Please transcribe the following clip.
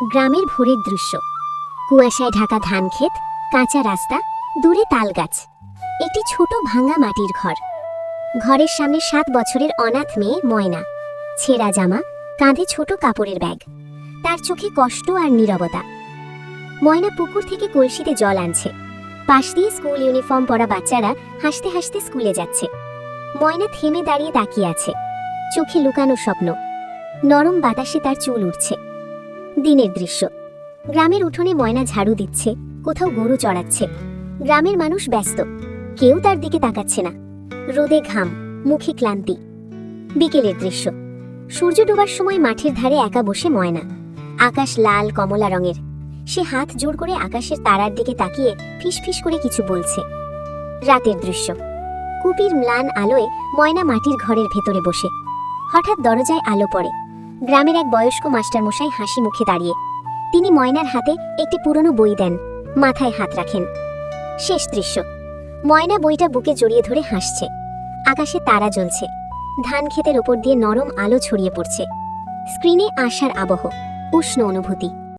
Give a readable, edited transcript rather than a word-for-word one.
গ্রামের ভোরের দৃশ্য। কুয়াশায় ঢাকা ধানক্ষেত, কাঁচা রাস্তা, দূরে তালগাছ। একটি ছোট ভাঙা মাটির ঘর। ঘরের সামনে 7 বছরের অনাথ মেয়ে ময়না। ছেঁড়া জামা, কাঁধে ছোট কাপড়ের ব্যাগ। তার চোখে কষ্ট আর নীরবতা। ময়না পুকুর থেকে কলসিতে জল আনছে। পাশ দিয়ে স্কুল ইউনিফর্ম পরা বাচ্চারা হাসতে হাসতে স্কুলে যাচ্ছে। ময়না থেমে দাঁড়িয়ে তাকিয়ে আছে, চোখে লুকানো স্বপ্ন। নরম বাতাসে তার চুল উঠছে। দিনের দৃশ্য। গ্রামের উঠোনে ময়না ঝাড়ু দিচ্ছে, কোথাও গরু চড়াচ্ছে। গ্রামের মানুষ ব্যস্ত, কেউ তার দিকে তাকাচ্ছে না। রোদে ঘাম, মুখে ক্লান্তি। বিকেলের দৃশ্য। সূর্য ডোবার সময় মাঠের ধারে একা বসে ময়না। আকাশ লাল কমলা রঙের। সে হাত জোড় করে আকাশের তারার দিকে তাকিয়ে ফিসফিস করে কিছু বলছে। রাতের দৃশ্য। কুপির ম্লান আলোয় ময়না মাটির ঘরের ভেতরে বসে। হঠাৎ দরজায় আলো পড়ে। গ্রামের এক বয়স্ক মাস্টারমশাই হাসি মুখে দাঁড়িয়ে। তিনি ময়নার হাতে একটি পুরনো বই দেন, মাথায় হাত রাখেন। শেষ দৃশ্য। ময়না বইটা বুকে জড়িয়ে ধরে হাসছে। আকাশে তারা জ্বলছে। ধান ক্ষেতের ওপর দিয়ে নরম আলো ছড়িয়ে পড়ছে। স্ক্রিনে আশার আবহ, উষ্ণ অনুভূতি।